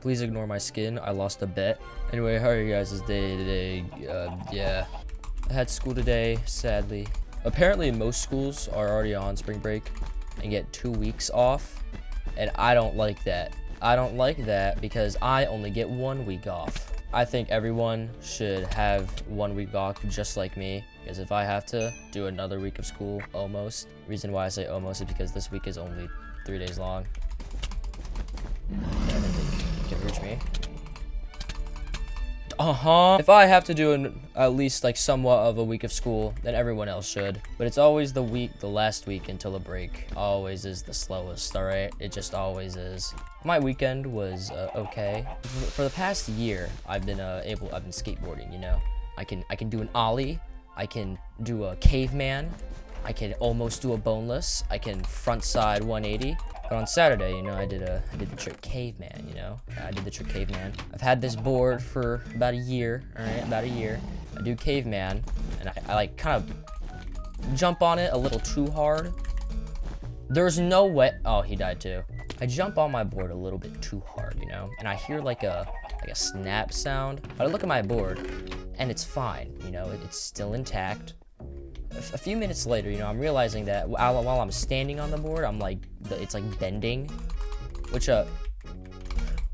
Please ignore my skin. I lost a bet. Anyway, how are you guys' day today? Yeah. I had school today, sadly. Apparently, most schools are already on spring break and get 2 weeks off. And I don't like that. I don't like that because I only get 1 week off. I think everyone should have 1 week off just like me. Because if I have to do another week of school, almost. Reason why I say almost is because this week is only 3 days long. Yeah, they can reach me. If I have to do at least like somewhat of a week of school, then everyone else should. But it's always the last week until a break. Always is the slowest, all right? It just always is. My weekend was okay. For the past year, I've been skateboarding, you know? I can do an ollie. I can do a caveman. I can almost do a boneless. I can frontside 180. But on Saturday, you know, I did the trick caveman, you know? I did the trick caveman. I've had this board for about a year, all right? About a year. I do caveman, and I like kind of jump on it a little too hard. There's no way. Oh, he died too. I jump on my board a little bit too hard, you know? And I hear like a snap sound. But I look at my board, and it's fine, you know? It's still intact. A few minutes later, you know, I'm realizing that while I'm standing on the board, I'm like, it's like bending, which,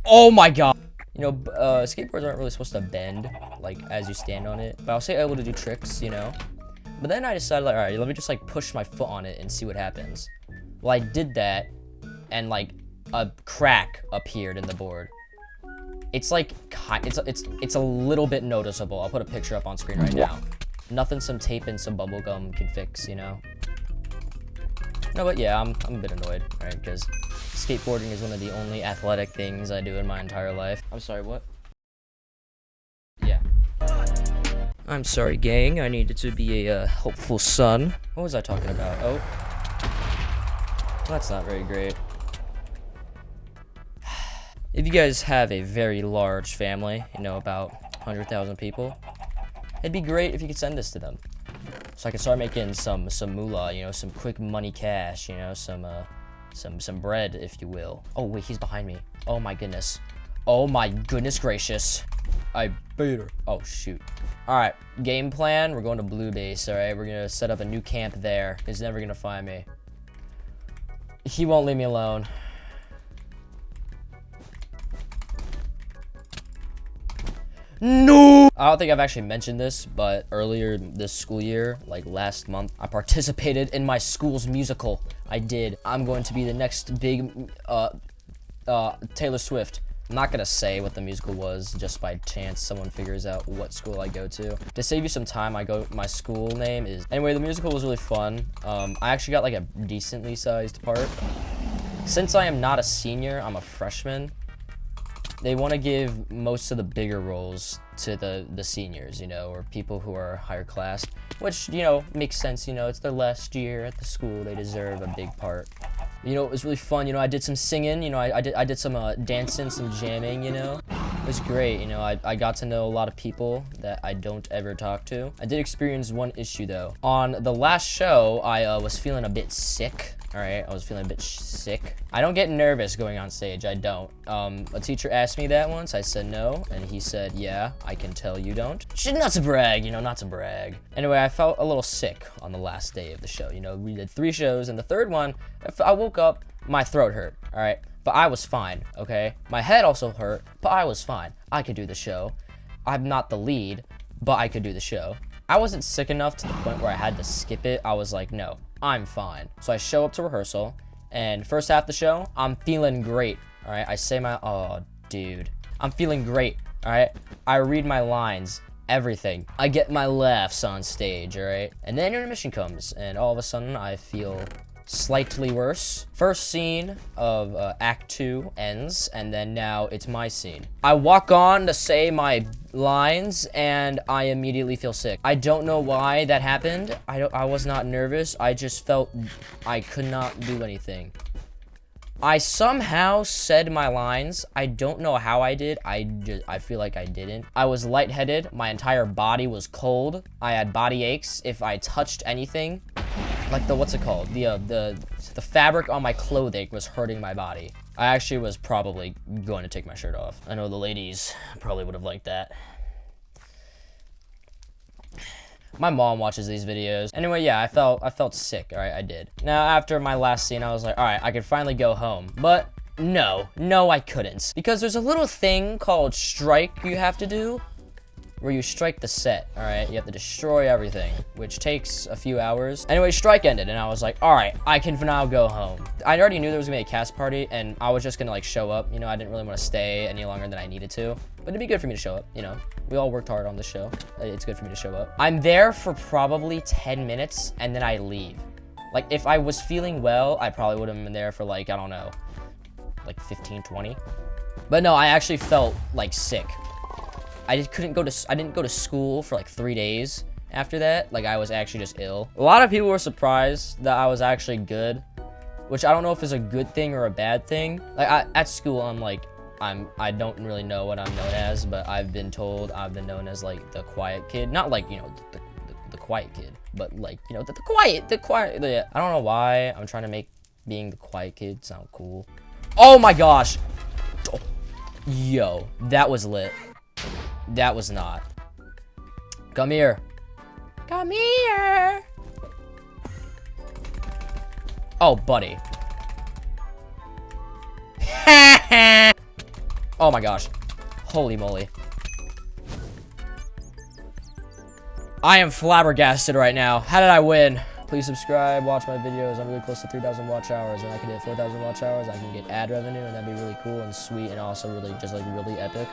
oh my god. You know, skateboards aren't really supposed to bend, like, as you stand on it, but I was able to do tricks, you know, but then I decided, like, all right, let me just, like, push my foot on it and see what happens. Well, I did that, and, like, a crack appeared in the board. It's, like, it's a little bit noticeable. I'll put a picture up on screen right now. Nothing some tape and some bubble gum can fix, you know? No, but yeah, I'm a bit annoyed, right? Because skateboarding is one of the only athletic things I do in my entire life. I'm sorry, what? Yeah. I'm sorry, gang. I needed to be a helpful son. What was I talking about? Oh. That's not very great. If you guys have a very large family, you know, about 100,000 people, it'd be great if you could send this to them, so I could start making some moolah, you know, some quick money cash, you know, some bread, if you will. Oh wait, he's behind me. Oh my goodness. Oh my goodness gracious. I beat her. Oh shoot. All right, game plan. We're going to blue base. All right, we're gonna set up a new camp there. He's never gonna find me. He won't leave me alone. No! I don't think I've actually mentioned this, but earlier this school year, like last month, I participated in my school's musical. I did. I'm going to be the next big Taylor Swift. I'm not gonna say what the musical was, just by chance someone figures out what school I go to. To save you some time, my school name is... Anyway, the musical was really fun. I actually got like a decently sized part. Since I am not a senior, I'm a freshman. They want to give most of the bigger roles to the seniors, you know, or people who are higher class, which, you know, makes sense. You know, it's their last year at the school. They deserve a big part. You know, it was really fun. You know, I did some singing, you know, I did some dancing, some jamming, you know. It was great. You know, I got to know a lot of people that I don't ever talk to. I did experience one issue though. On the last show, I was feeling a bit sick. All right, I was feeling a bit sick. I don't get nervous going on stage, I don't. A teacher asked me that once, I said no, and he said, yeah, I can tell you don't. Not to brag, you know, not to brag. Anyway, I felt a little sick on the last day of the show. You know, we did 3 shows, and the third one, I woke up, my throat hurt, all right? But I was fine, okay? My head also hurt, but I was fine. I could do the show. I'm not the lead, but I could do the show. I wasn't sick enough to the point where I had to skip it. I was like, no, I'm fine. So I show up to rehearsal, and first half of the show, I'm feeling great, all right? I say oh, dude. I'm feeling great, all right? I read my lines, everything. I get my laughs on stage, all right? And then intermission comes, and all of a sudden, I feel slightly worse. First scene of Act 2 ends, and then now it's my scene. I walk on to say my lines, and I immediately feel sick. I don't know why that happened. I was not nervous. I just felt I could not do anything. I somehow said my lines. I don't know how I did. I feel like I didn't. I was lightheaded. My entire body was cold. I had body aches if I touched anything. Like what's it called? The fabric on my clothing was hurting my body. I actually was probably going to take my shirt off. I know the ladies probably would have liked that. My mom watches these videos. Anyway, yeah, I felt sick, all right, I did. Now, after my last scene, I was like, all right, I could finally go home. But no, I couldn't. Because there's a little thing called strike you have to do, where you strike the set, all right? You have to destroy everything, which takes a few hours. Anyway, strike ended, and I was like, all right, I can now go home. I already knew there was gonna be a cast party, and I was just gonna like show up. You know, I didn't really want to stay any longer than I needed to, but it'd be good for me to show up, you know? We all worked hard on this show. It's good for me to show up. I'm there for probably 10 minutes, and then I leave. Like, if I was feeling well, I probably would have been there for like, I don't know, like 15, 20. But no, I actually felt like sick. I didn't go to school for like 3 days after that. Like, I was actually just ill. A lot of people were surprised that I was actually good, which I don't know if it's a good thing or a bad thing. Like, at school, I don't really know what I'm known as, but I've been told I've been known as like the quiet kid. Not like, you know, the quiet kid, but like, you know, the quiet. I don't know why I'm trying to make being the quiet kid sound cool. Oh my gosh. Oh, yo, that was lit. That was not. Come here. Come here. Oh, buddy. Oh my gosh. Holy moly. I am flabbergasted right now. How did I win? Please subscribe, watch my videos. I'm really close to 3,000 watch hours, and I can hit 4,000 watch hours. I can get ad revenue, and that'd be really cool and sweet, and also really, just like really epic.